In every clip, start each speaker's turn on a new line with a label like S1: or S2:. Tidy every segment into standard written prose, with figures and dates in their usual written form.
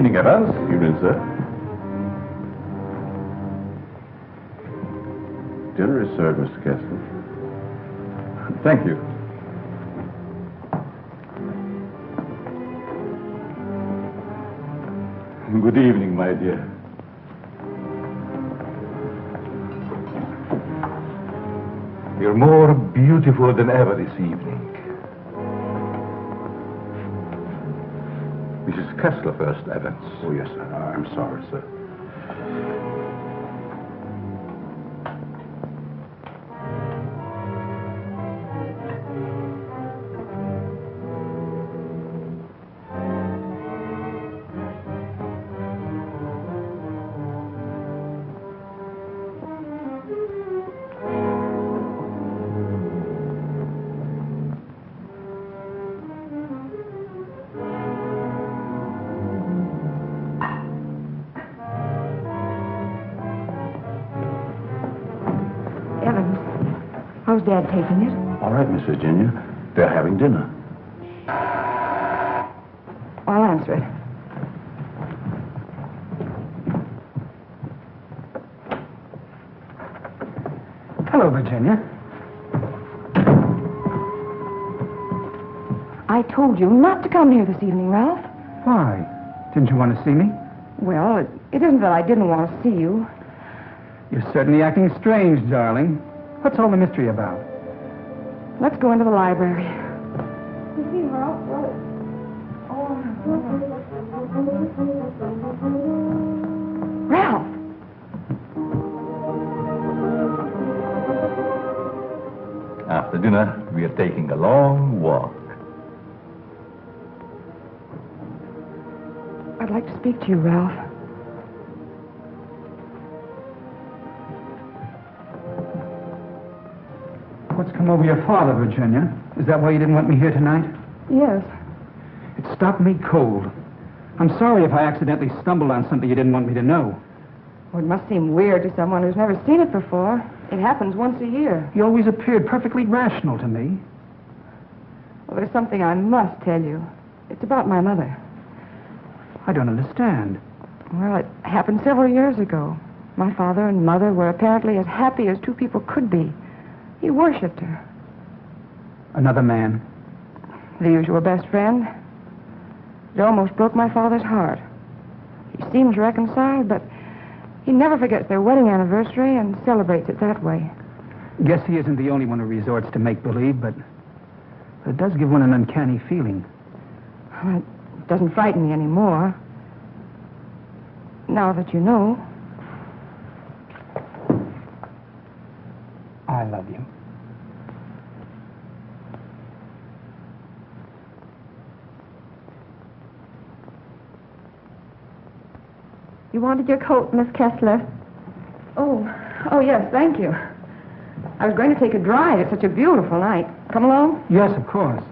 S1: evening, Evans.
S2: Evening, sir. Dinner is served, Mr. Kessler.
S1: Thank you. Good evening, my dear. You're more beautiful than ever this evening. Mrs. Kessler first, Evans.
S2: Oh, yes, sir. I'm sorry, sir.
S3: How's Dad taking it?
S2: All right, Miss Virginia. They're having dinner.
S3: I'll answer it.
S4: Hello, Virginia.
S3: I told you not to come here this evening, Ralph.
S4: Why? Didn't you want to see me?
S3: Well, it isn't that I didn't want to see you.
S4: You're certainly acting strange, darling. What's all the mystery about?
S3: Let's go into the library.
S5: You see, Ralph, what?
S3: Ralph!
S1: After dinner, we are taking a long walk.
S3: I'd like to speak to you, Ralph.
S4: What's come over your father, Virginia? Is that why you didn't want me here tonight?
S3: Yes.
S4: It stopped me cold. I'm sorry if I accidentally stumbled on something you didn't want me to know.
S3: Well, it must seem weird to someone who's never seen it before. It happens once a year.
S4: You always appeared perfectly rational to me.
S3: Well, there's something I must tell you. It's about my mother.
S4: I don't understand.
S3: Well, it happened several years ago. My father and mother were apparently as happy as two people could be. He worshipped her.
S4: Another man?
S3: The usual best friend. It almost broke my father's heart. He seems reconciled, but he never forgets their wedding anniversary and celebrates it that way.
S4: Guess he isn't the only one who resorts to make-believe, but it does give one an uncanny feeling.
S3: Well, it doesn't frighten me anymore. Now that you know.
S4: I love you.
S5: You wanted your coat, Miss Kessler.
S3: Oh, yes, thank you. I was going to take a drive. It's such a beautiful night. Come along?
S4: Yes, of course.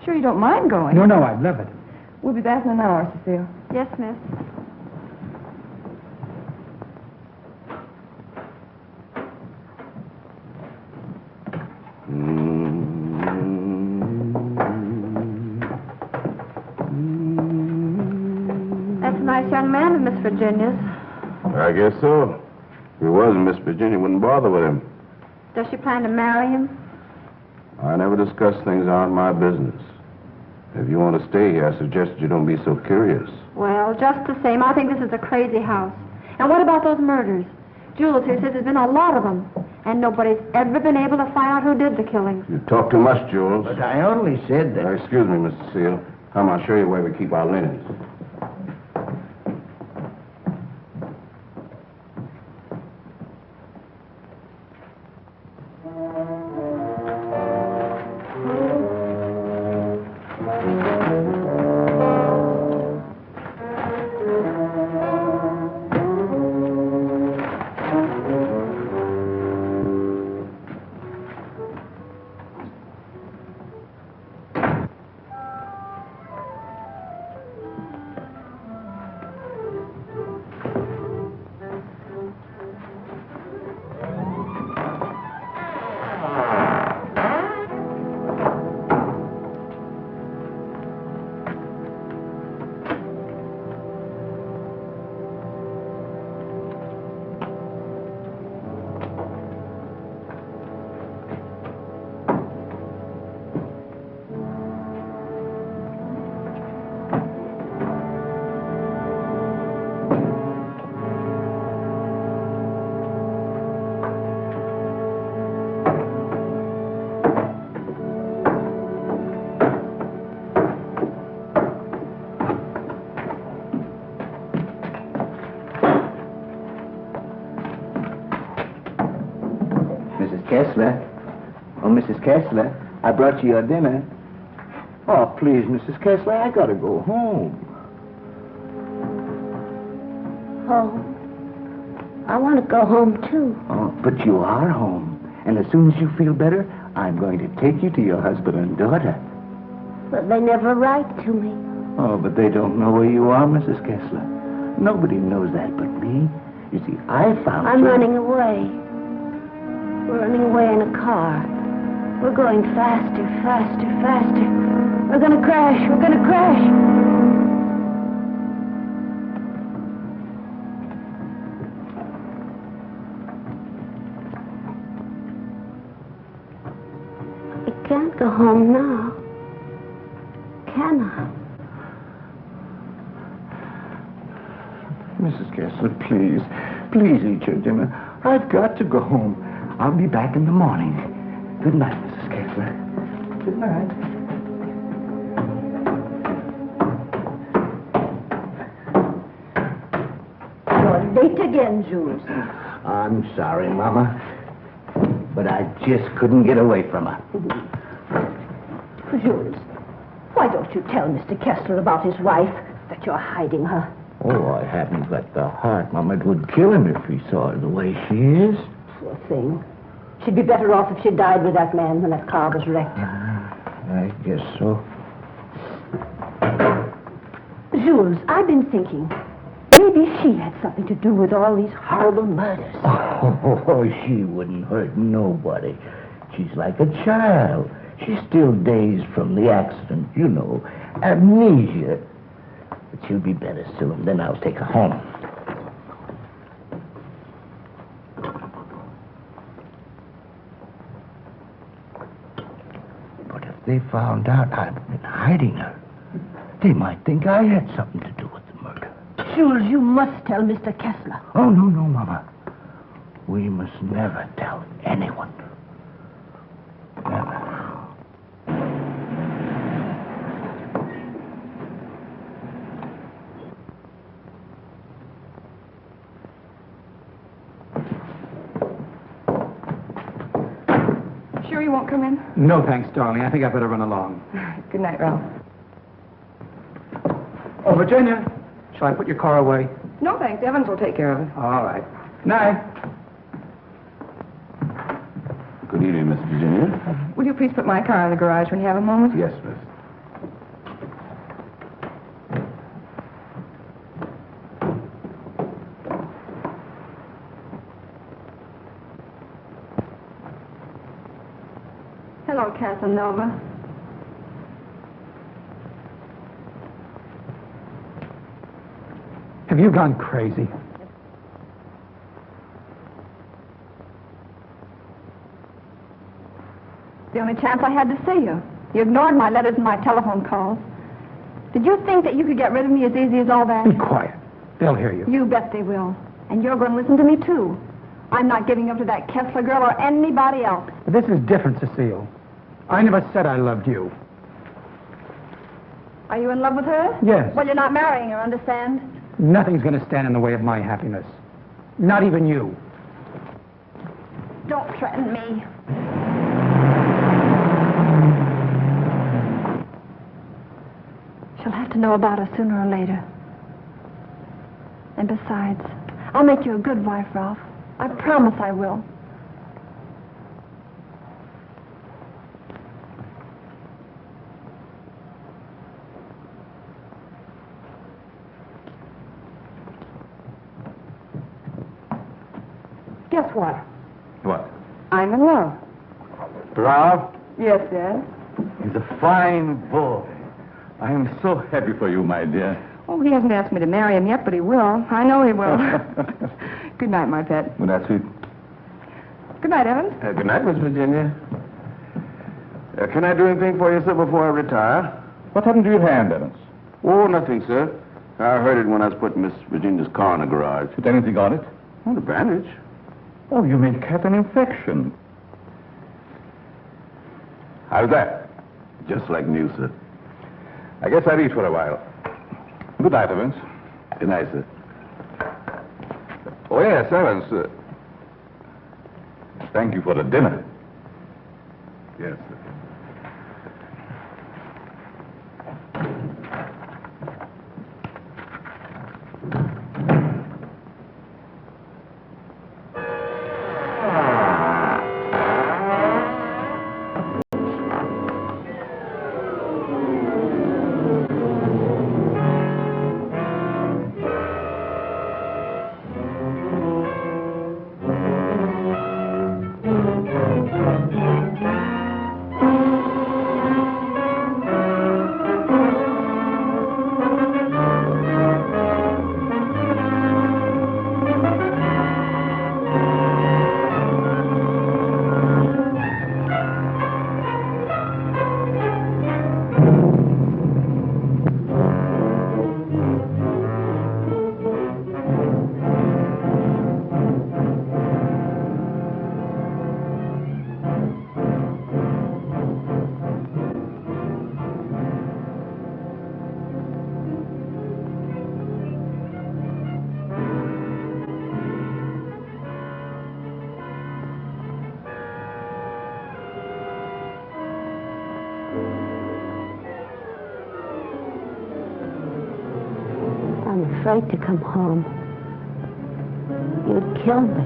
S3: Sure you don't mind going?
S4: No, I'd love it.
S3: We'll be back in an hour, Cecile.
S5: Yes, miss. That's a nice young man of Miss Virginia's.
S2: I guess so. If he wasn't, Miss Virginia wouldn't bother with him.
S5: Does she plan to marry him?
S2: I never discuss things that aren't my business. If you want to stay here, I suggest you don't be so curious.
S5: Well, just the same, I think this is a crazy house. And what about those murders? Jules here says there's been a lot of them. And nobody's ever been able to find out who did the killing.
S2: You talk too much, Jules.
S6: But I only said that...
S2: Excuse me, Mr. Seal. Come, I'll show you where we keep our linens.
S6: Kessler. Oh, Mrs. Kessler, I brought you your dinner. Oh, please, Mrs. Kessler, I gotta go home.
S7: Home? I want to go home, too.
S6: Oh, but you are home. And as soon as you feel better, I'm going to take you to your husband and daughter.
S7: But they never write to me.
S6: Oh, but they don't know where you are, Mrs. Kessler. Nobody knows that but me. You see, I found
S7: I'm
S6: you.
S7: running away. We're running away in a car. We're going faster, faster, faster. We're going to crash. We're going to crash. I can't go home now. Can I?
S6: Mrs. Kessler, please. Please eat your dinner. I've got to go home. I'll be back in the morning. Good night, Mrs. Kessler. Good night.
S7: You're late again, Jules.
S6: I'm sorry, Mama. But I just couldn't get away from her.
S7: Jules, why don't you tell Mr. Kessler about his wife, that you're hiding her?
S6: Oh, I haven't got the heart, Mama. It would kill him if he saw her the way she is.
S7: Poor thing. She'd be better off if she died with that man when that car was wrecked.
S6: I guess so.
S7: Jules, I've been thinking, maybe she had something to do with all these horrible murders.
S6: Oh, she wouldn't hurt nobody. She's like a child. She's still dazed from the accident, you know, amnesia. But she'll be better soon. Then I'll take her home. But if they found out I'd been hiding her, they might think I had something to do with the murder.
S7: Jules, you must tell Mr. Kessler.
S6: Oh, no, Mama. We must never tell anyone. Never.
S3: Sure you won't come in?
S4: No, thanks, darling. I think I better run along.
S3: Good night, Ralph.
S4: Oh, Virginia, shall I put your car away?
S3: No, thanks. Evans will take care of it.
S4: All right. Night.
S2: Good evening, Miss Virginia.
S3: Will you please put my car in the garage when you have a moment?
S2: Yes, miss.
S5: Hello, Casanova.
S4: Have you gone crazy?
S5: The only chance I had to see you. You ignored my letters and my telephone calls. Did you think that you could get rid of me as easy as all that?
S4: Be quiet. They'll hear you.
S5: You bet they will. And you're going to listen to me, too. I'm not giving up to that Kessler girl or anybody else.
S4: But this is different, Cecile. I never said I loved you.
S5: Are you in love with her?
S4: Yes.
S5: Well, you're not marrying her, understand?
S4: Nothing's going to stand in the way of my happiness. Not even you.
S5: Don't threaten me. She'll have to know about us sooner or later. And besides, I'll make you a good wife, Ralph. I promise I will.
S3: Guess what?
S1: What?
S3: I'm in love.
S1: Ralph?
S3: Yes, Dad.
S1: He's a fine boy. I am so happy for you, my dear.
S3: Oh, he hasn't asked me to marry him yet, but he will. I know he will. Good night, my pet.
S1: Well, that's sweet.
S3: Good night, Evans.
S2: Good night, Miss Virginia. Can I do anything for you, sir, before I retire?
S1: What happened to your hand, Evans?
S2: Oh, nothing, sir. I heard it when I was putting Miss Virginia's car in the garage.
S1: Put anything on it?
S2: Oh, the bandage.
S1: Oh, you may have an infection. How's that?
S2: Just like new, sir.
S1: I guess I'll eat for a while. Good night, Evans.
S2: Good night, sir.
S1: Oh, yes, Evans. Thank you for the dinner.
S2: Yes, sir.
S7: I'm afraid to come home. You'd kill me.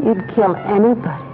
S7: You'd kill anybody.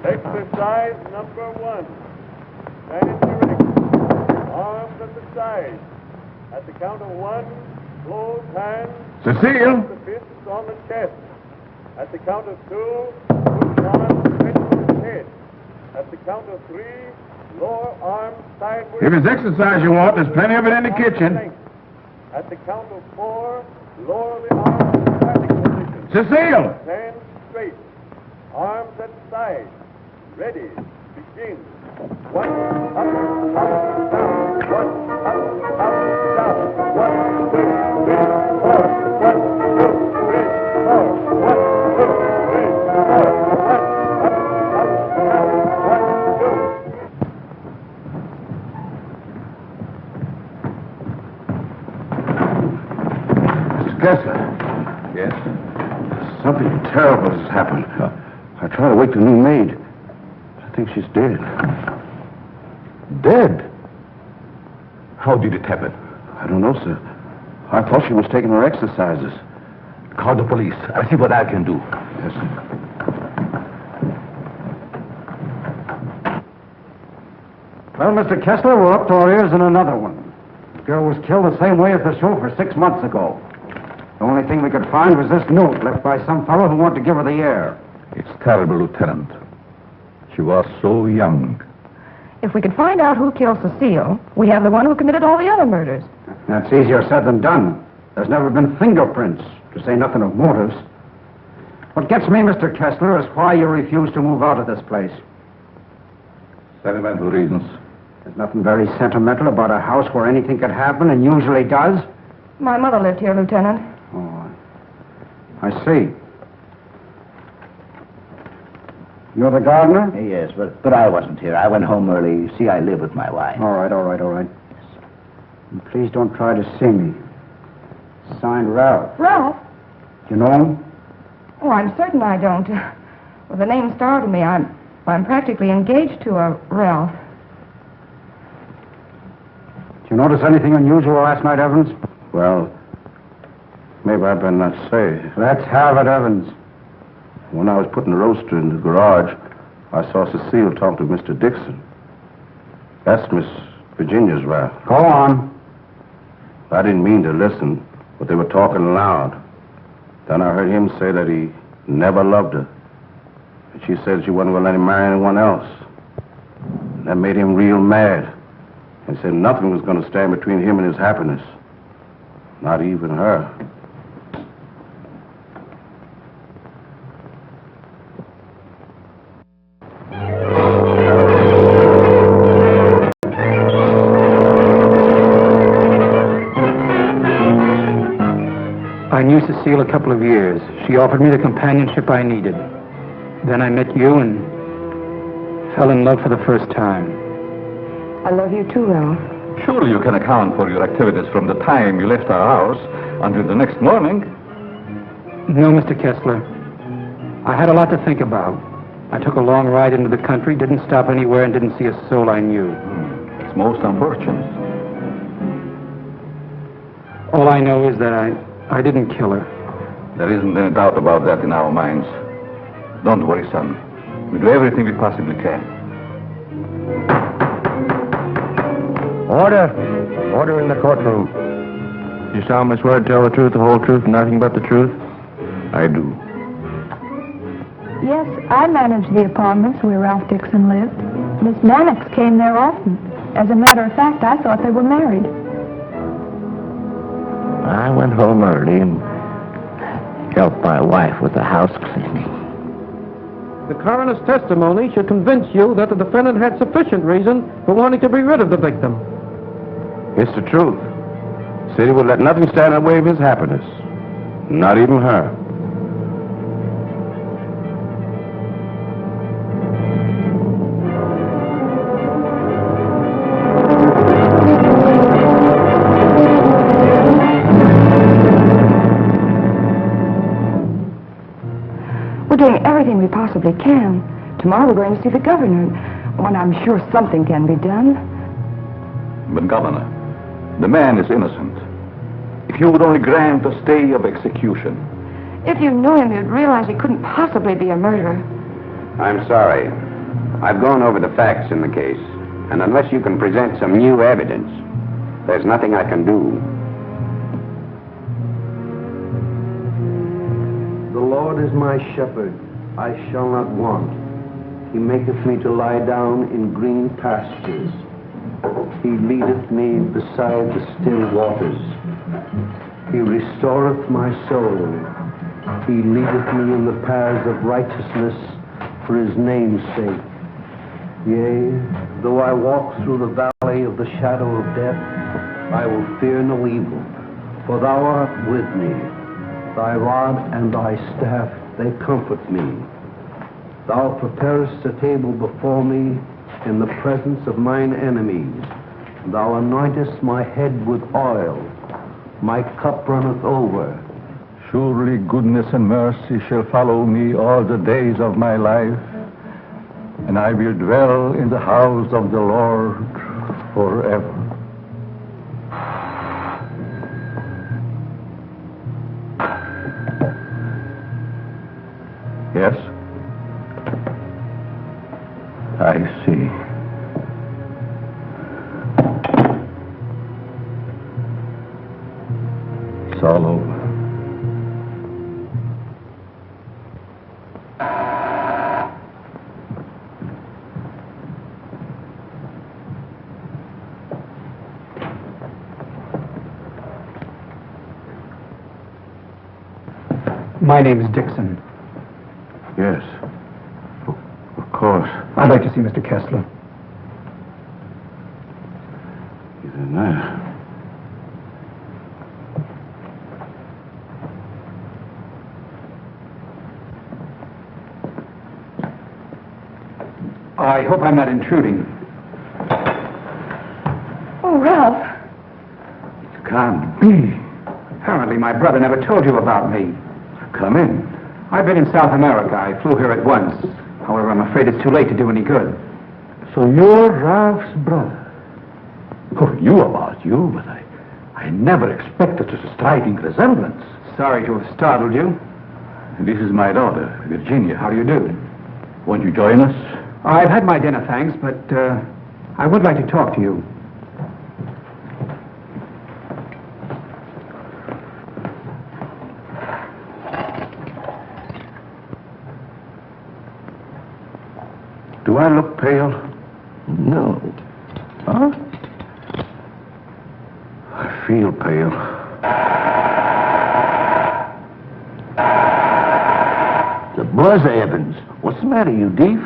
S8: Exercise number 1. Stand erect. Arms at the side. At the count of 1, close hands.
S2: Cecile!
S8: The fists on the chest. At the count of 2, push on, stretch the head. At the count of 3, lower arms sideways.
S2: If it's exercise you want, there's plenty of it in the kitchen.
S8: At the count of 4, lower the arms in standing position.
S2: Cecile!
S8: Stand straight. Arms at side. Ready. Begin. 1, up, down. 1, up, down. 1, 2, 3, 4. 1, 2, 3, 4. 1, 2, 3, 4. 1, up, down. 1, 2.
S2: Mr. Kessler.
S1: Yes?
S2: Something terrible has happened. I tried to wake the new maid. I think she's dead.
S1: Dead? How did it happen?
S2: I don't know, sir. I thought she was taking her exercises.
S1: Call the police. I'll see what I can do.
S2: Yes, sir.
S9: Well, Mr. Kessler, we're up to our ears in another one. The girl was killed the same way as the chauffeur 6 months ago. The only thing we could find was this note left by some fellow who wanted to give her the air.
S1: It's terrible, Lieutenant. She was so young.
S3: If we could find out who killed Cecile, we have the one who committed all the other murders.
S9: That's easier said than done. There's never been fingerprints, to say nothing of motives. What gets me, Mr. Kessler, is why you refuse to move out of this place.
S1: Sentimental reasons.
S9: There's nothing very sentimental about a house where anything could happen and usually does.
S3: My mother lived here, Lieutenant.
S9: Oh, I see. You're the gardener?
S6: Yes, but I wasn't here. I went home early. You see, I live with my wife.
S9: All right. And please don't try to see me. Signed Ralph.
S3: Ralph?
S9: Do you know him?
S3: Oh, I'm certain I don't. Well, the name startled me. I'm practically engaged to a Ralph.
S9: Did you notice anything unusual last night, Evans?
S2: Well, maybe I better not say.
S9: Let's have it, Evans.
S2: When I was putting the roaster in the garage, I saw Cecile talk to Mr. Dixon. That's Miss Virginia's Ralph.
S9: Go on.
S2: I didn't mean to listen, but they were talking loud. Then I heard him say that he never loved her. And she said she wasn't going to let him marry anyone else. And that made him real mad. And said nothing was going to stand between him and his happiness. Not even her.
S4: I knew Cecile a couple of years. She offered me the companionship I needed. Then I met you and fell in love for the first time.
S3: I love you too, Ralph.
S1: Surely you can account for your activities from the time you left our house until the next morning.
S4: No, Mr. Kessler. I had a lot to think about. I took a long ride into the country, didn't stop anywhere, and didn't see a soul I knew.
S1: It's most unfortunate.
S4: All I know is that I didn't kill her.
S1: There isn't any doubt about that in our minds. Don't worry, son. We'll do everything we possibly can.
S2: Order! Order in the courtroom. You solemnly swear to tell the truth, the whole truth, and nothing but the truth? I do.
S7: Yes, I managed the apartments where Ralph Dixon lived. Miss Mannix came there often. As a matter of fact, I thought they were married.
S6: I went home early and helped my wife with the house cleaning.
S10: The coroner's testimony should convince you that the defendant had sufficient reason for wanting to be rid of the victim.
S2: It's the truth. Said he would let nothing stand in the way of his happiness. Not even her.
S3: We're doing everything we possibly can. Tomorrow we're going to see the governor. Oh, and I'm sure something can be done.
S1: But, Governor, the man is innocent. If you would only grant a stay of execution.
S3: If you knew him, you'd realize he couldn't possibly be a murderer.
S11: I'm sorry. I've gone over the facts in the case, and unless you can present some new evidence, there's nothing I can do.
S12: The Lord is my shepherd, I shall not want. He maketh me to lie down in green pastures. He leadeth me beside the still waters. He restoreth my soul. He leadeth me in the paths of righteousness for his name's sake. Yea, though I walk through the valley of the shadow of death, I will fear no evil, for thou art with me. Thy rod and thy staff, they comfort me. Thou preparest a table before me in the presence of mine enemies. Thou anointest my head with oil. My cup runneth over.
S1: Surely goodness and mercy shall follow me all the days of my life, and I will dwell in the house of the Lord forever. Yes? I see. It's all over.
S4: My name is Dixon.
S2: Yes. Of course.
S4: I'd like to see Mr. Kessler.
S2: He's in there.
S4: I hope I'm not intruding.
S3: Oh, Ralph.
S4: It can't be. Apparently my brother never told you about me.
S1: Come in.
S4: I've been in South America. I flew here at once. However, I'm afraid it's too late to do any good.
S1: So you're Ralph's brother. Oh, you about you, but I never expected such a striking resemblance.
S4: Sorry to have startled you.
S1: This is my daughter, Virginia.
S4: How do you do?
S1: Won't you join us?
S4: I've had my dinner, thanks, but I would like to talk to you.
S2: Do I look pale?
S6: No.
S2: Huh? I feel pale.
S6: The buzz, Evans. What's the matter, you deef?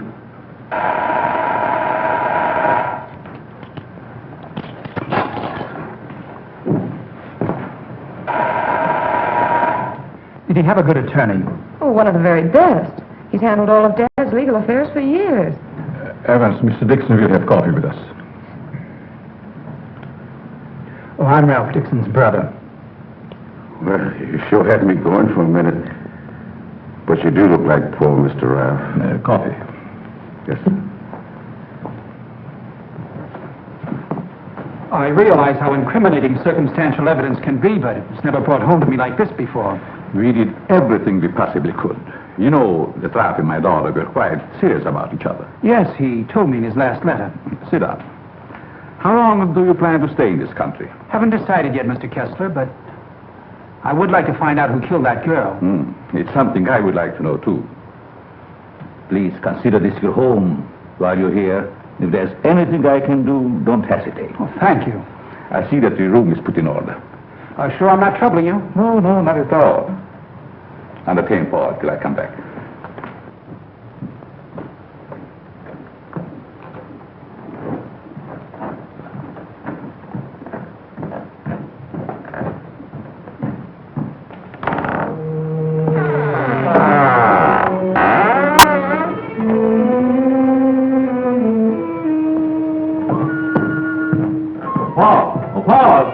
S4: Did he have a good attorney?
S3: Oh, one of the very best. He's handled all of Dad's legal affairs for years.
S1: Evans, Mr. Dixon will have coffee with us.
S4: Oh, I'm Ralph Dixon's brother.
S2: Well, you sure had me going for a minute. But you do look like poor Mr. Ralph.
S1: Coffee.
S2: Yes.
S4: I realize how incriminating circumstantial evidence can be, but it's never brought home to me like this before.
S1: We did everything we possibly could. You know, that Ralph and my daughter were quite serious about each other.
S4: Yes, he told me in his last letter.
S1: Sit down. How long do you plan to stay in this country?
S4: Haven't decided yet, Mr. Kessler, but I would like to find out who killed that girl.
S1: It's something I would like to know, too. Please consider this your home while you're here. If there's anything I can do, don't hesitate.
S4: Oh, thank you.
S1: I see that your room is put in order.
S4: Sure I'm not troubling you?
S1: No, not at all. Entertain Paul till I come back. Paul!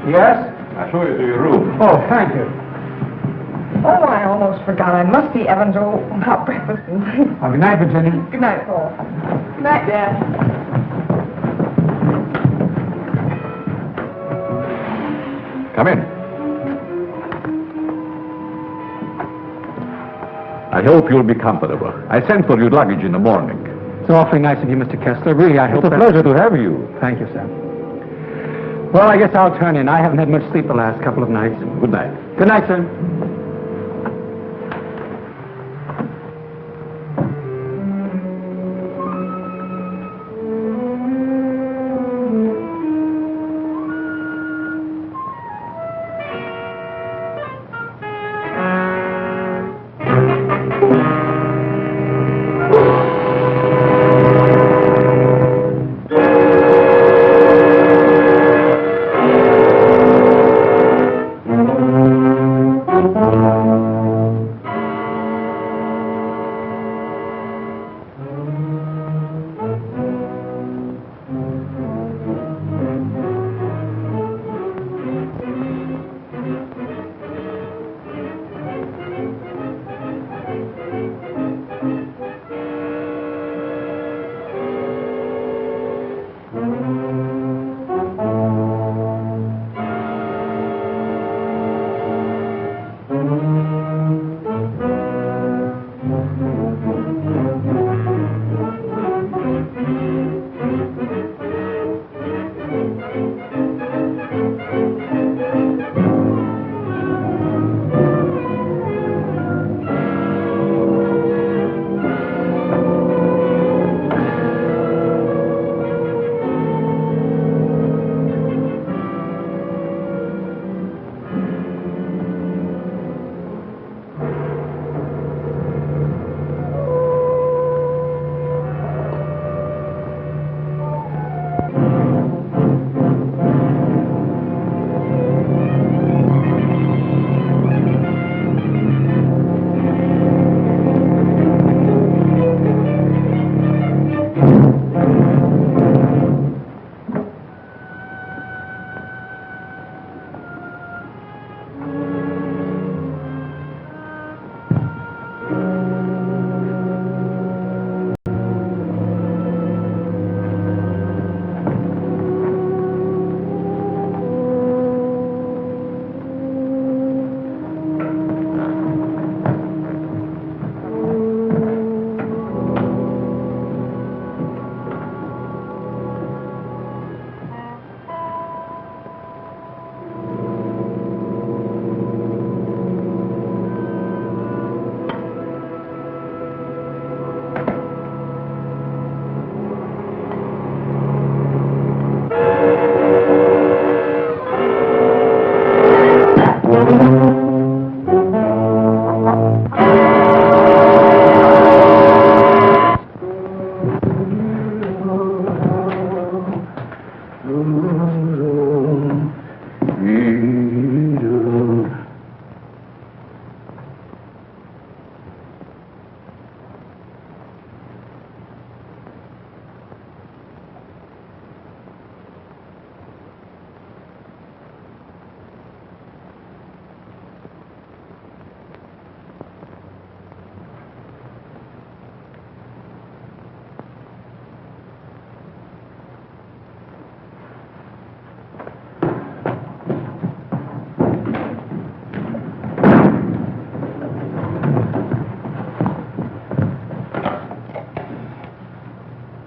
S4: Yes?
S1: I'll show you to your room.
S4: Oh, thank you.
S3: Oh, I almost forgot. I must see Evans. Oh, about breakfast.
S4: Oh, good night, Virginia.
S3: Good night, Paul. Good night, Dad.
S1: Come in. I hope you'll be comfortable. I sent for your luggage in the morning.
S4: It's awfully nice of you, Mr. Kessler. Really, I hope
S1: It's a pleasure to have you.
S4: Thank you, sir. Well, I guess I'll turn in. I haven't had much sleep the last couple of nights.
S1: Good night.
S4: Good night, sir.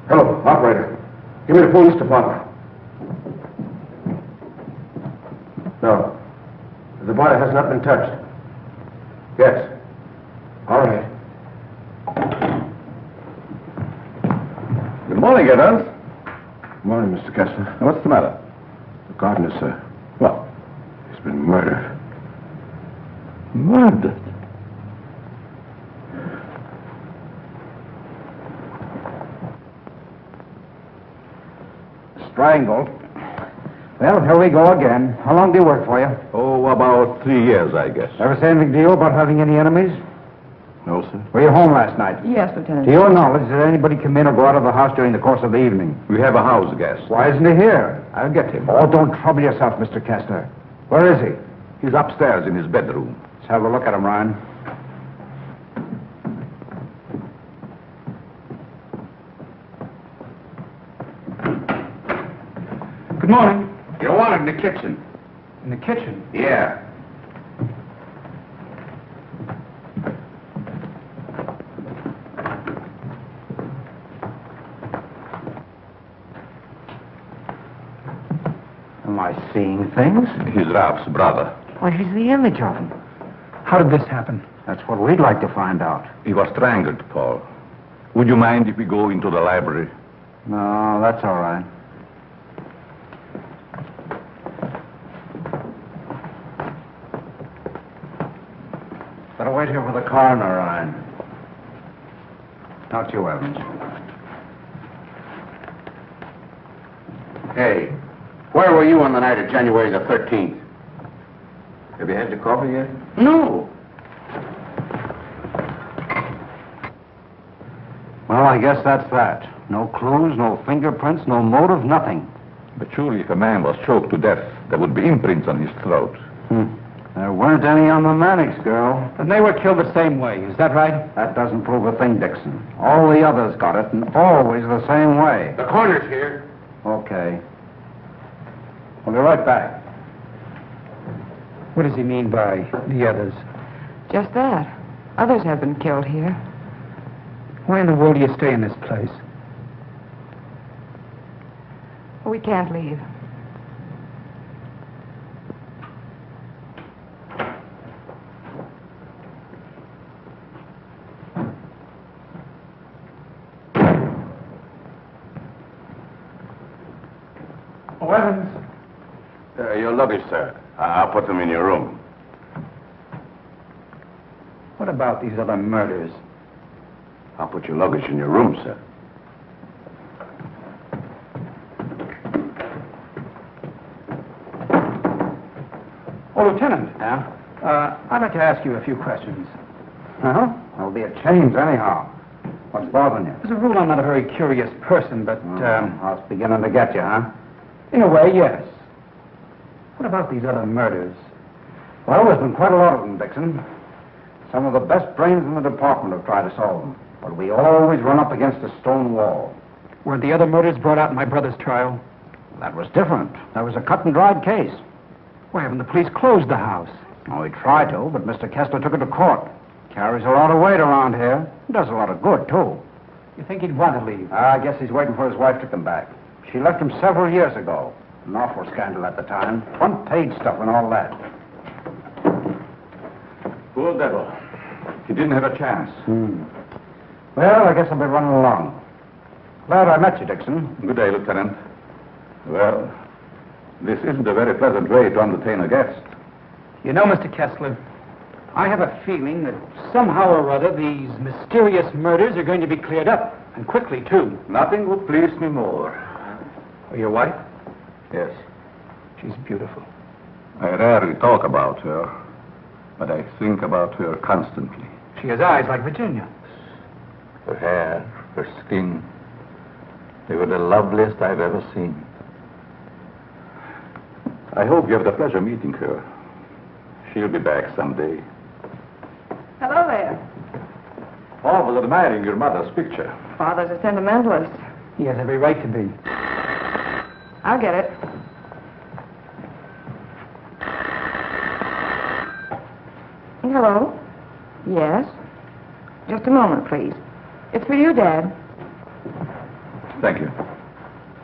S2: Hello, operator. Give me the police department. No. The body has not been touched. Yes. All right.
S1: Good morning, Evans.
S2: Good morning, Mr. Kessler.
S1: What's the matter?
S2: The gardener, sir.
S1: What?
S2: He's been murdered.
S1: Murdered?
S9: Strangled. Well, here we go again. How long do you work for you?
S1: Oh, about 3 years, I guess.
S9: Ever say anything to you about having any enemies?
S2: No, sir.
S9: Were you home last night?
S3: Yes, Lieutenant.
S9: To your knowledge, did anybody come in or go out of the house during the course of the evening?
S1: We have a house guest.
S9: Why isn't he here?
S1: I'll get him.
S9: Oh, don't trouble yourself, Mr. Kessler. Where is he?
S1: He's upstairs in his bedroom.
S9: Let's have a look at him, Ryan. Good morning.
S2: You want it in the kitchen.
S9: In the kitchen?
S2: Yeah.
S9: Am I seeing things?
S1: He's Ralph's brother.
S9: Why, he's the image of him.
S4: How did this happen?
S9: That's what we'd like to find out.
S1: He was strangled, Paul. Would you mind if we go into the library?
S9: No, that's all right. Better wait here for the coroner, Ryan. Not you, Evans.
S2: Hey, where were you on the night of January the 13th?
S11: Have you had your coffee yet?
S9: No. Well, I guess that's that. No clues, no fingerprints, no motive, nothing.
S1: But surely if a man was choked to death, there would be imprints on his throat.
S9: There weren't any on the Mannix girl.
S4: And they were killed the same way, is that right?
S9: That doesn't prove a thing, Dixon. All the others got it, and always the same way.
S11: The coroner's here.
S9: Okay. We'll be right back.
S4: What does he mean by the others?
S3: Just that. Others have been killed here.
S4: Why in the world do you stay in this place?
S3: We can't leave.
S4: Oh, Evans.
S2: Your luggage, sir. I'll put them in your room.
S4: What about these other murders?
S2: I'll put your luggage in your room, sir.
S4: Oh, Lieutenant.
S9: Yeah?
S4: I'd like to ask you a few questions.
S9: Uh-huh. There'll be a change anyhow. What's bothering you?
S4: As a rule, I'm not a very curious person, but,
S9: I was beginning to get you, huh?
S4: in a way, yes. What about these other murders?
S9: Well, there's been quite a lot of them, Dixon. Some of the best brains in the department have tried to solve them. But we always run up against a stone wall.
S4: Were the other murders brought out in my brother's trial?
S9: That was different. That was a cut-and-dried case.
S4: Why haven't the police closed the house?
S9: Oh, he tried to, but Mr. Kessler took it to court. Carries a lot of weight around here. Does a lot of good, too.
S4: You think he'd want to leave?
S9: I guess he's waiting for his wife to come back. She left him several years ago. An awful scandal at the time. Front-page stuff and all that.
S1: Poor devil. He didn't have a chance.
S9: Well, I guess I'll be running along. Glad I met you, Dixon.
S1: Good day, Lieutenant. Well, this isn't a very pleasant way to entertain a guest.
S4: You know, Mr. Kessler, I have a feeling that somehow or other these mysterious murders are going to be cleared up, and quickly, too.
S1: Nothing would please me more.
S4: Your wife?
S1: Yes.
S4: She's beautiful.
S1: I rarely talk about her, but I think about her constantly.
S4: She has eyes like Virginia.
S1: Her hair, her skin, they were the loveliest I've ever seen. I hope you have the pleasure meeting her. She'll be back someday.
S3: Hello there.
S1: Paul was admiring your mother's picture.
S3: Father's a sentimentalist.
S4: He has every right to be.
S3: I'll get it. Hello? Yes? Just a moment, please. It's for you, Dad.
S1: Thank you.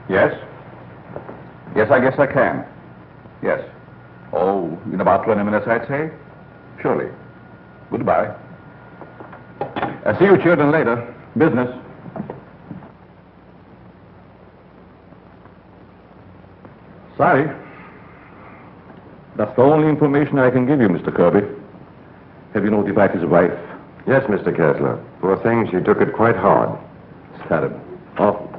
S1: Yes? Yes, I guess I can. Yes. Oh, in about 20 minutes, I'd say? Surely. Goodbye. I'll see you children later. Business. Sorry. That's the only information I can give you, Mr. Kirby. Have you notified his wife?
S11: Yes, Mr. Kessler. Poor thing, she took it quite hard.
S1: It's terrible. Awful.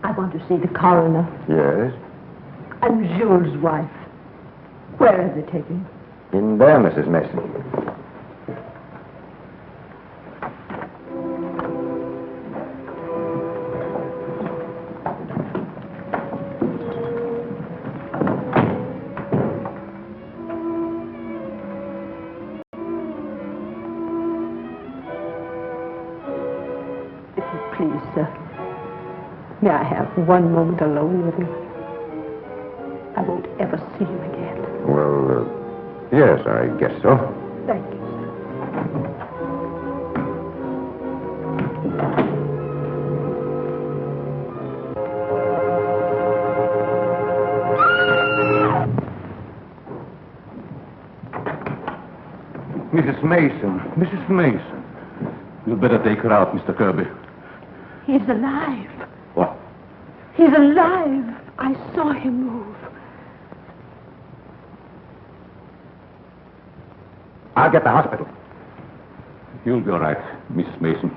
S7: I want to see the coroner.
S11: Yes?
S7: I'm Jules' wife. Where is it taken?
S11: In there, Mrs. Mason.
S7: If you please, sir. May I have one moment alone with him? I won't ever see him again.
S11: Well, yes, I guess so.
S7: Thank you, sir.
S1: Mrs. Mason. Mrs. Mason. You'd better take her out, Mr. Kirby.
S7: He's alive.
S1: What?
S7: He's alive. I saw him move.
S1: I'll get the hospital. You'll be all right, Mrs. Mason.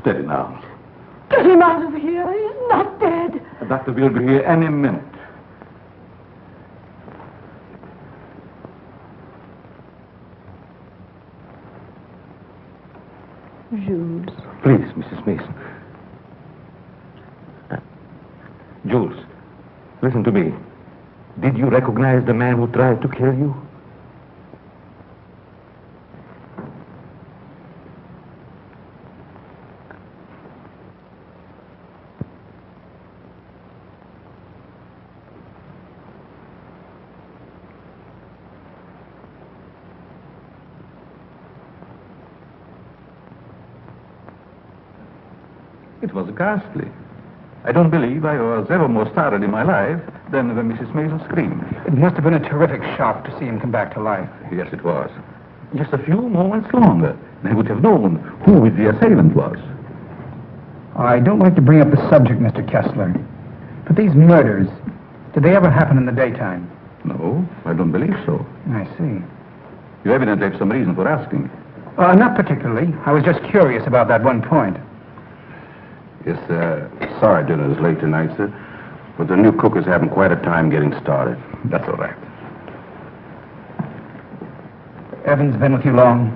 S1: Steady now.
S7: Get him out of here. He's not dead.
S1: The doctor will be here any minute.
S7: Jules.
S1: Please, Mrs. Mason. Jules, listen to me. Did you recognize the man who tried to kill you? It was ghastly. I don't believe I was ever more startled in my life than when Mrs. Mason screamed.
S4: It must have been a terrific shock to see him come back to life.
S1: Yes, it was. Just a few moments longer, and I would have known who the assailant was.
S4: I don't like to bring up the subject, Mr. Kessler, but these murders, did they ever happen in the daytime?
S1: No, I don't believe so.
S4: I see.
S1: You evidently have some reason for asking.
S4: Not particularly. I was just curious about that one point.
S2: Yes, sorry dinner is late tonight, sir. But the new cook is having quite a time getting started.
S1: That's all right.
S4: Evans been with you long?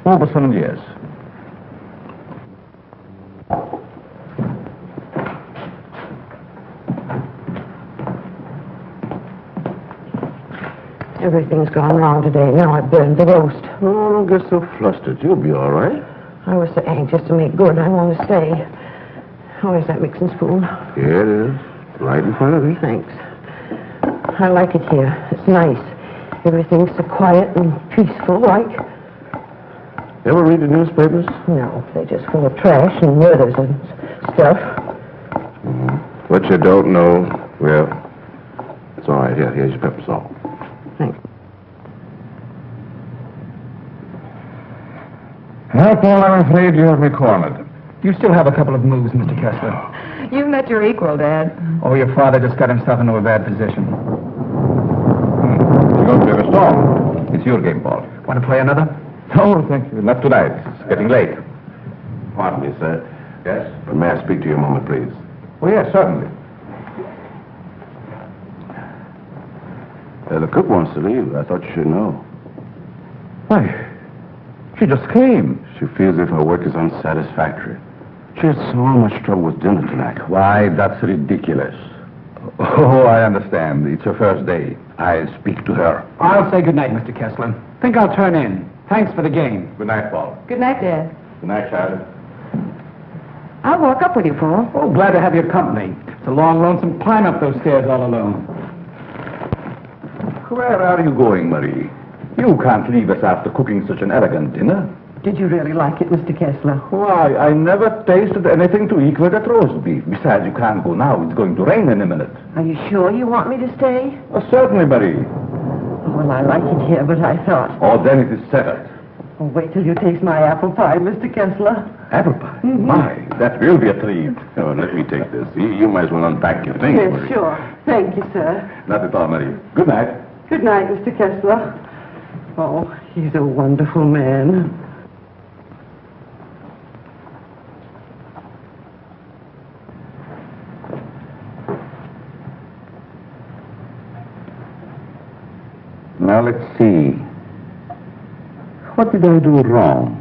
S1: Over 7 years.
S7: Everything's gone wrong today. Now I burned the roast.
S2: Oh, don't get so flustered. You'll be all right.
S7: I was so anxious to make good. I want to stay. Where's that mixing spoon?
S2: Here it is. Right in front of you.
S7: Thanks. I like it here. It's nice. Everything's so quiet and peaceful, like.
S2: Ever read the newspapers?
S7: No, they're just full of trash and murders and stuff.
S2: What you don't know, well, it's all right. Here's your pepper salt.
S7: Thanks.
S1: Well, Paul, I'm afraid you have me cornered.
S4: You still have a couple of moves, Mr. Kessler.
S3: You've met your equal, Dad.
S4: Oh, your father just got himself into a bad position.
S1: You're going to have a storm. It's your game, Paul.
S4: Want to play another?
S1: No, thank you. Not tonight. It's getting late.
S2: Pardon me, sir.
S1: Yes?
S2: But may I speak to you a moment, please?
S1: Oh, yes, certainly.
S2: The cook wants to leave. I thought you should know.
S1: Why? She just came.
S2: She feels as if her work is unsatisfactory. She had so much trouble with dinner tonight.
S1: Why, that's ridiculous. Oh, I understand. It's her first day. I'll speak to her.
S4: I'll say good night, Mr. Kessler. Think I'll turn in. Thanks for the game.
S1: Good night, Paul.
S3: Good night, Dad.
S1: Good night, Charlotte.
S3: I'll walk up with you, Paul.
S4: Oh, glad to have your company. It's a long, lonesome climb up those stairs all alone.
S1: Where are you going, Marie? You can't leave us after cooking such an elegant dinner.
S7: Did you really like it, Mr. Kessler?
S1: Why, I never tasted anything to equal that roast beef. Besides, you can't go now. It's going to rain in a minute.
S7: Are you sure you want me to stay?
S1: Oh, certainly, Marie.
S7: Well, I like it here, but I thought...
S1: Oh, then it is settled.
S7: Oh, wait till you taste my apple pie, Mr. Kessler.
S1: Apple pie? My, that will be a treat.
S2: Oh, let me take this. You might as well unpack your things,
S7: Yes,
S2: Marie.
S7: sure. Thank you, sir.
S1: Not at all, Marie. Good night.
S7: Good night, Mr. Kessler. Oh, he's a wonderful man.
S1: Now, let's see. What did I do wrong?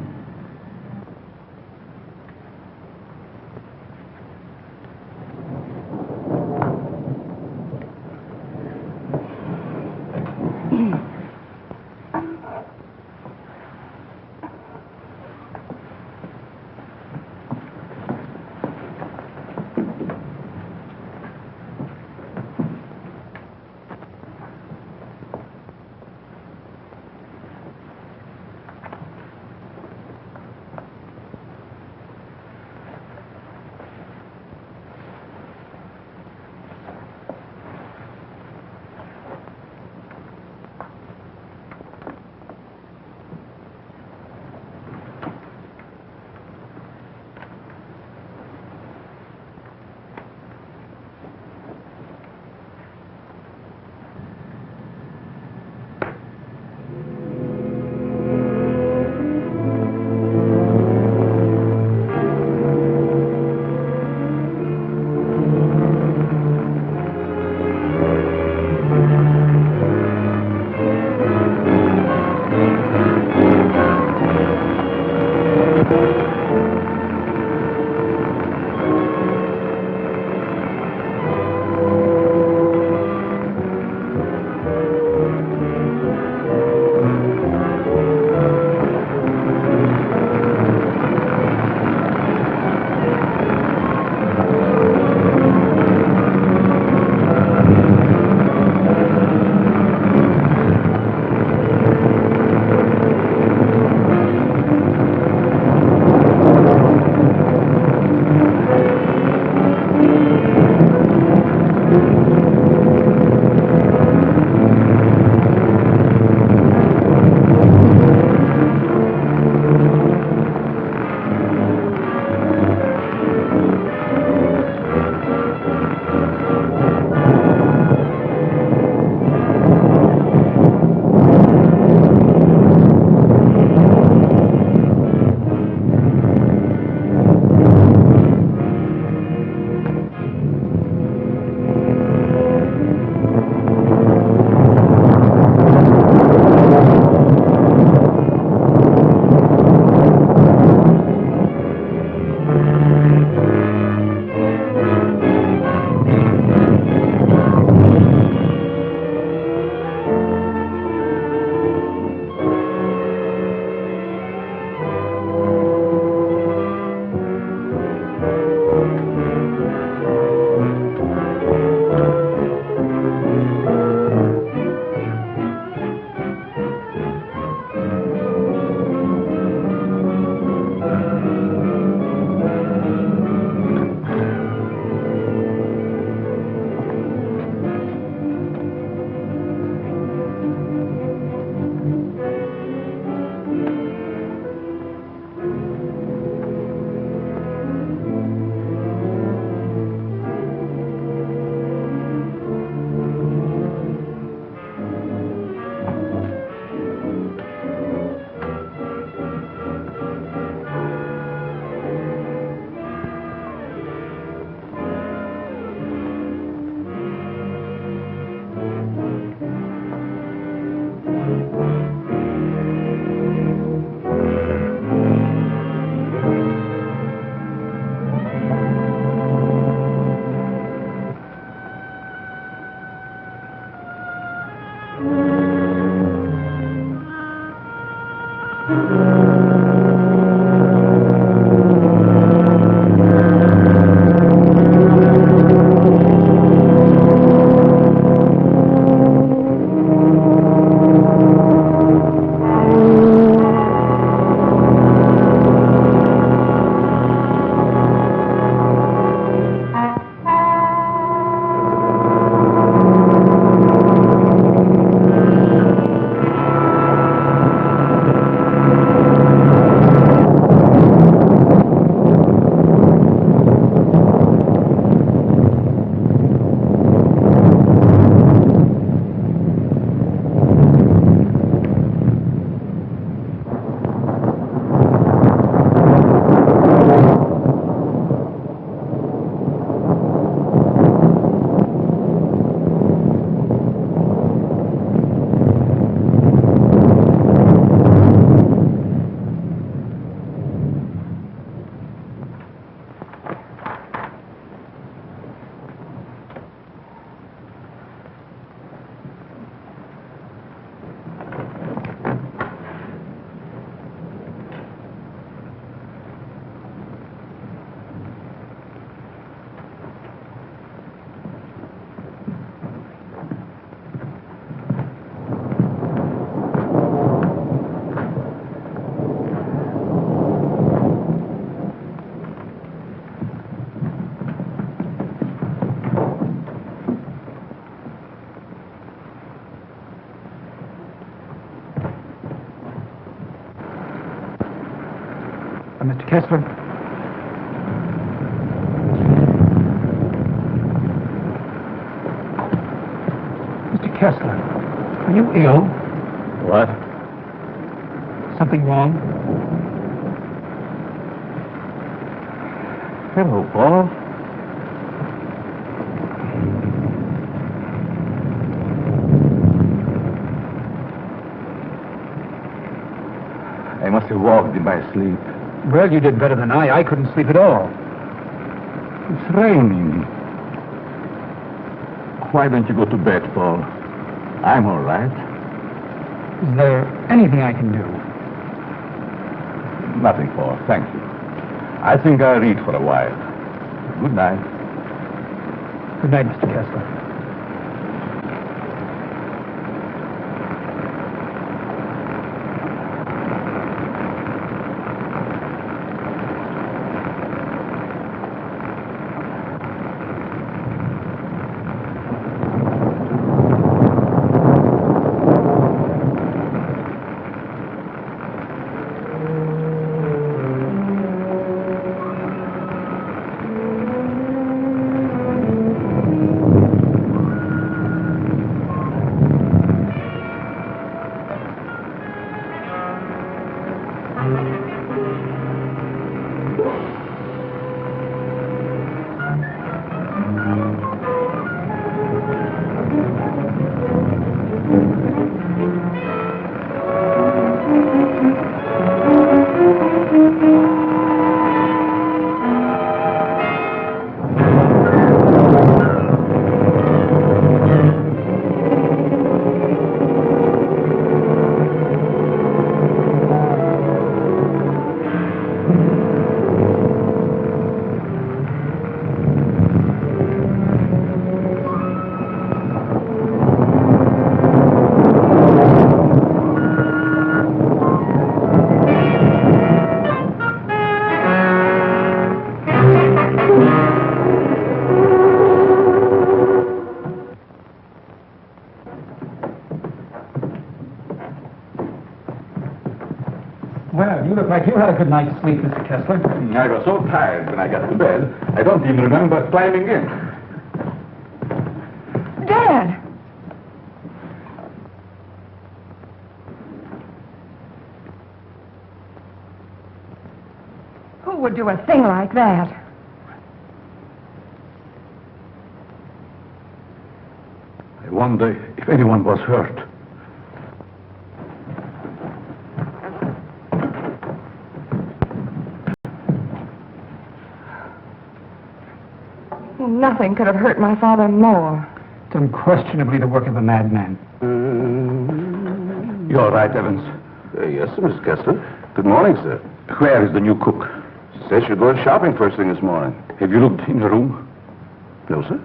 S4: Mr. Kessler? Mr. Kessler, are you ill?
S1: What?
S4: Something wrong?
S1: Hello, Paul. I must have walked in my sleep.
S4: Well, you did better than I. I couldn't sleep at all.
S1: It's raining. Why don't you go to bed, Paul? I'm all right.
S4: Is there anything I can do?
S1: Nothing, Paul. Thank you. I think I'll read for a while. Good night.
S4: Good night, Mr. Kessler. like you had a good night's sleep, Mr. Kessler.
S1: I was so tired when I got to bed, I don't even remember climbing in.
S3: Dad! Who would do a thing like that?
S1: I wonder if anyone was hurt.
S3: Nothing could have hurt my father more.
S4: It's unquestionably the work of a madman.
S1: You're right, Evans.
S2: Yes, sir, Mr. Kessler. Good morning, sir.
S1: Where is the new cook?
S2: She said she'd go shopping first thing this morning.
S1: Have you looked in the room?
S2: No, sir.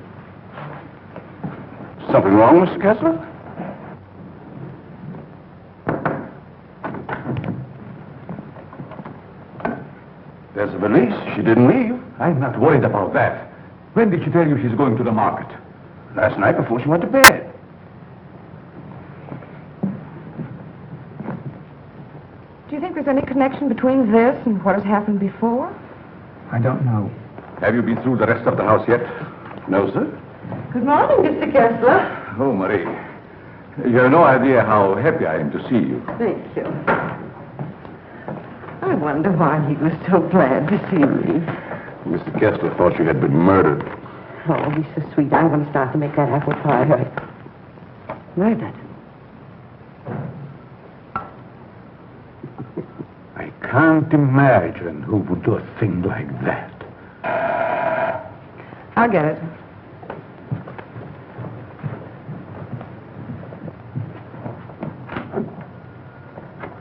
S2: Something wrong, Mr. Kessler? There's a valise. She didn't leave.
S1: I'm not worried about that. When did she tell you she's going to the market?
S2: Last night before she went to bed.
S3: Do you think there's any connection between this and what has happened before?
S4: I don't know.
S1: Have you been through the rest of the house yet?
S2: No, sir.
S3: Good morning, Mr. Kessler.
S1: Oh, Marie. You have no idea how happy I am to see you.
S7: Thank you. I wonder why he was so glad to see me.
S2: Mr. Kessler thought you had been murdered.
S7: Oh, he's so sweet. I'm going to start to make that apple pie right. Murdered.
S1: I can't imagine who would do a thing like that.
S3: I'll get it.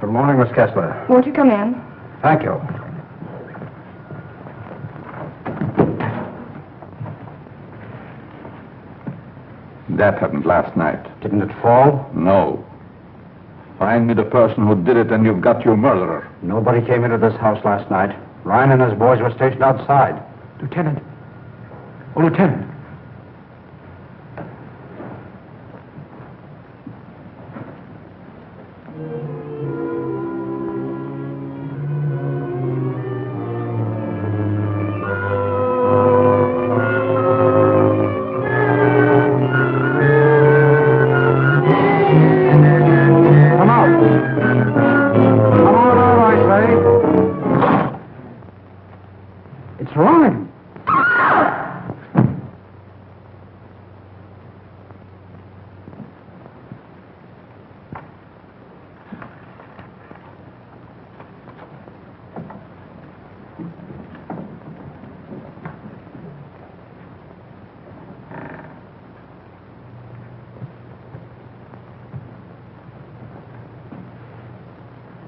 S9: Good morning, Miss Kessler.
S3: Won't you come in?
S9: Thank you.
S1: That happened last night.
S9: Didn't it fall?
S1: No. Find me the person who did it and you've got your murderer.
S9: Nobody came into this house last night. Ryan and his boys were stationed outside.
S4: Lieutenant. Oh, Lieutenant.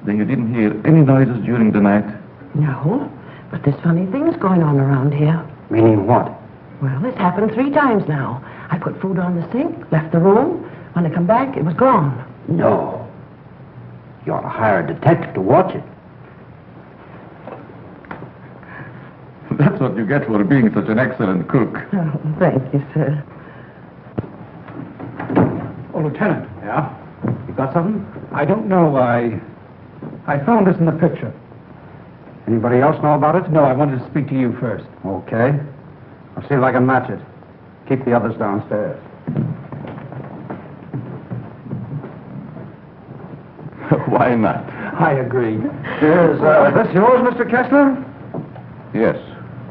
S1: Then you didn't hear any noises during the night?
S7: No, but there's funny things going on around here.
S9: Meaning what?
S7: Well, this happened 3 times now. I put food on the sink, left the room. When I come back, it was gone.
S9: No. You ought to hire a detective to watch it.
S1: That's what you get for being such an excellent cook.
S7: Oh, thank you, sir.
S4: Oh, Lieutenant.
S9: Yeah? You got something?
S4: I don't know. I found this in the picture.
S9: Anybody else know about it?
S4: No, I wanted to speak to you first.
S9: Okay. I'll see if I can match it. Keep the others downstairs.
S1: Why not?
S4: I agree.
S9: Is this yours, Mr. Kessler?
S1: Yes.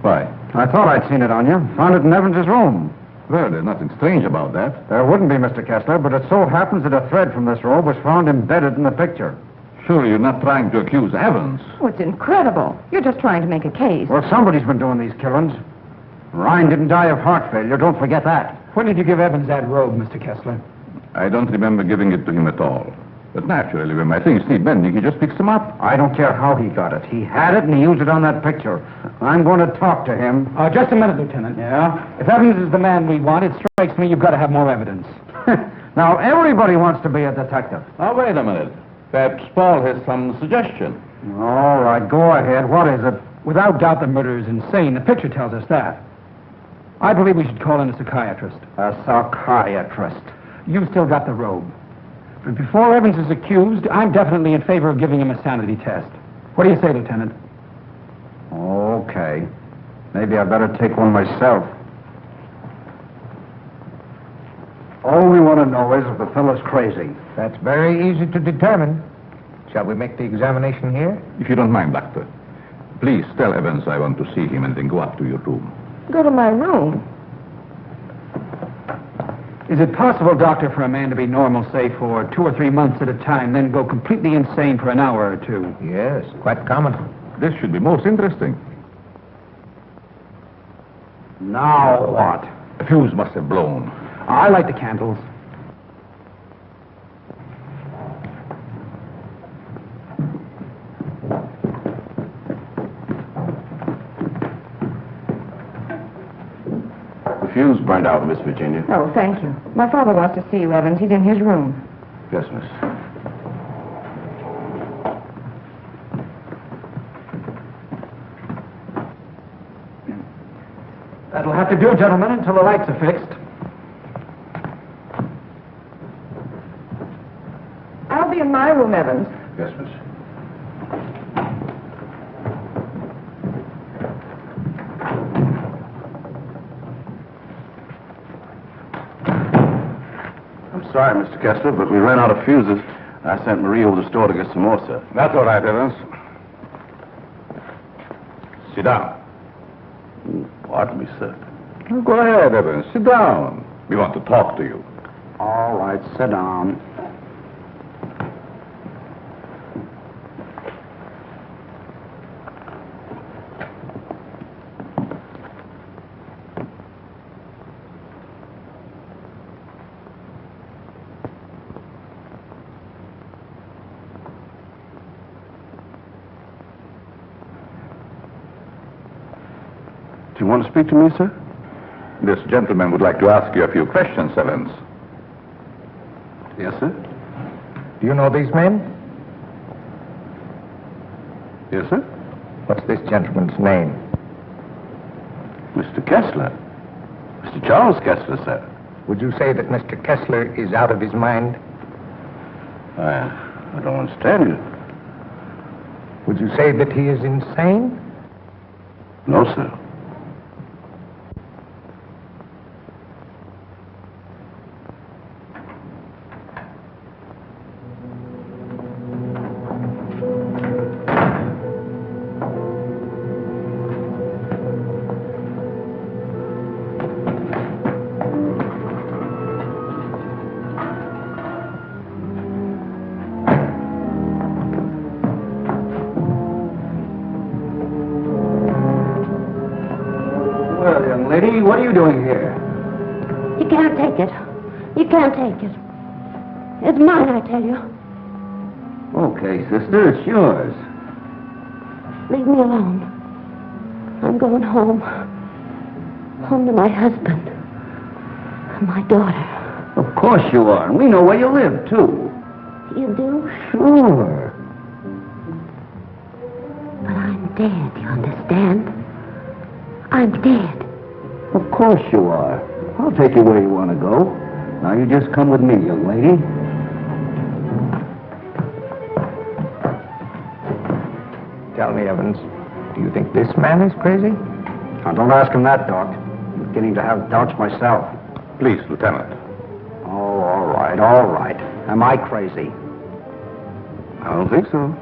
S1: Why?
S9: I thought I'd seen it on you. Found it in Evans's room.
S1: Well, there's nothing strange about that.
S9: There wouldn't be, Mr. Kessler, but it so happens that a thread from this robe was found embedded in the picture.
S1: Surely you're not trying to accuse Evans.
S3: Oh, it's incredible. You're just trying to make a case.
S9: Well, somebody's been doing these killings. Ryan didn't die of heart failure. Don't forget that.
S4: When did you give Evans that robe, Mr. Kessler?
S1: I don't remember giving it to him at all. But naturally, when my things need mending, he just picks them up.
S9: I don't care how he got it. He had it and he used it on that picture. I'm going to talk to him.
S4: Just a minute, Lieutenant.
S9: Yeah?
S4: If Evans is the man we want, it strikes me you've got to have more evidence.
S9: Now, everybody wants to be a detective.
S1: Now, wait a minute. Perhaps Paul has some suggestion.
S9: All right, go ahead. What is it?
S4: Without doubt, the murder is insane. The picture tells us that. I believe we should call in a psychiatrist.
S9: A psychiatrist.
S4: You've still got the robe. But before Evans is accused, I'm definitely in favor of giving him a sanity test. What do you say, Lieutenant?
S9: Okay. Maybe I better take one myself. All we want to know is if the fellow's crazy.
S13: That's very easy to determine. Shall we make the examination here?
S1: If you don't mind, Doctor, please tell Evans I want to see him and then go up to your room.
S3: Go to my room.
S4: Is it possible, Doctor, for a man to be normal, say, for 2 or 3 months at a time, then go completely insane for an hour or two?
S13: Yes, quite common.
S1: This should be most interesting.
S9: Now what?
S1: The fuse must have blown.
S4: I light the candles.
S2: The fuse burned out, Miss Virginia.
S3: Oh, thank you. My father wants to see you, Evans. He's in his room.
S2: Yes, miss.
S4: That'll have to do, gentlemen, until the lights are fixed.
S3: I'll be in my room, Evans.
S2: Yes, miss. I'm sorry, Mr. Kessler, but we ran out of fuses. I sent Marie over to the store to get some more, sir.
S1: That's all right, Evans. Sit down.
S2: Pardon me, sir.
S1: Oh, go ahead, Evans. Sit down. We want to talk to you.
S9: All right, sit down.
S2: Do you want to speak to me, sir?
S1: This gentleman would like to ask you a few questions, Evans.
S2: Yes, sir.
S13: Do you know these men?
S2: Yes, sir.
S13: What's this gentleman's name?
S2: Mr. Kessler. Mr. Charles Kessler, sir.
S13: Would you say that Mr. Kessler is out of his mind?
S2: I don't understand you.
S13: Would you say that he is insane?
S2: No, sir.
S4: Well, young lady, what are you doing here?
S7: You can't take it. You can't take it. It's mine, I tell you.
S9: Okay, sister, it's yours.
S7: Leave me alone. I'm going home. Home to my husband. And my daughter.
S9: Of course you are, and we know where you live, too.
S7: You do?
S9: Sure.
S7: But I'm dead, you understand? I'm dead.
S9: Of course you are. I'll take you where you want to go. Now you just come with me, young lady.
S13: Tell me, Evans, do you think this man is crazy?
S9: Now, don't ask him that, Doc. I'm beginning to have doubts myself.
S1: Please, Lieutenant.
S9: Oh, all right, all right. Am I crazy?
S2: I don't think so.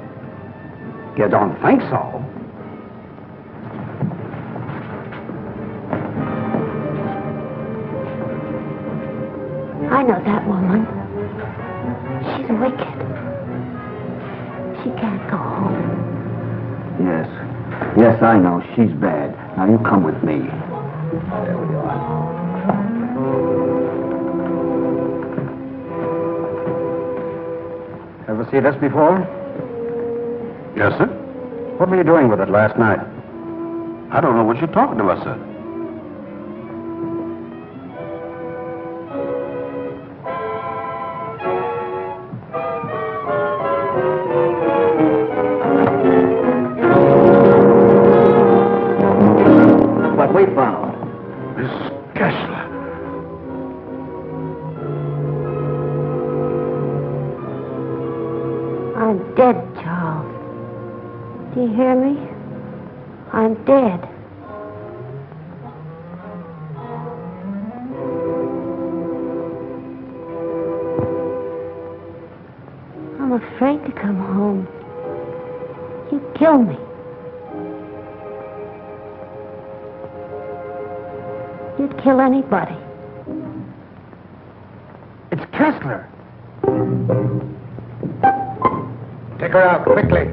S9: You don't think so?
S7: I know that woman. She's wicked. She can't go home.
S9: Yes. Yes, I know. She's bad. Now, you come with me. There we are. Ever see this before?
S2: Yes, sir.
S9: What were you doing with it last night?
S2: I don't know what you're talking about, sir.
S9: What we found.
S2: Miss Kessler.
S7: I'm dead, Charles. Do you hear me? I'm dead. I'm afraid to come home. You'd kill me. You'd kill anybody.
S13: It's Kessler. Take her out, quickly.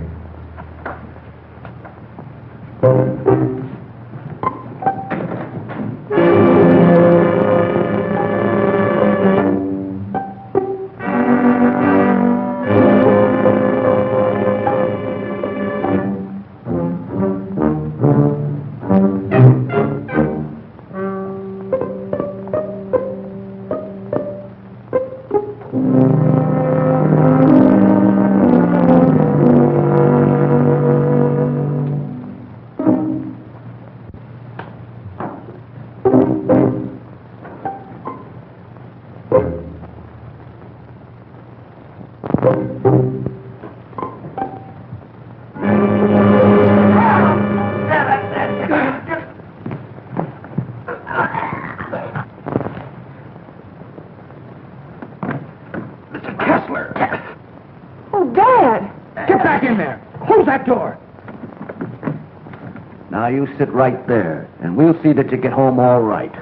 S6: Now you sit right there, and we'll see that you get home all right.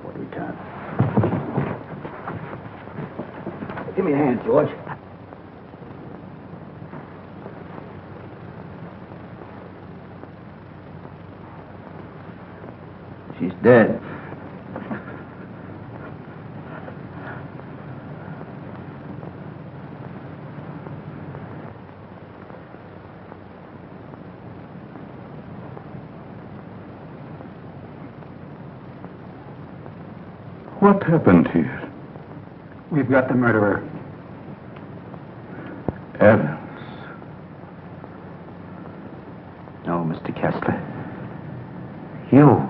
S6: What do we time? Give me a hand, George. She's dead.
S1: What happened here?
S4: We've got the murderer.
S1: Evans.
S6: No, Mr. Kessler. You.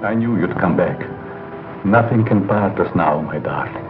S1: I knew you'd come back. Nothing can part us now, my darling.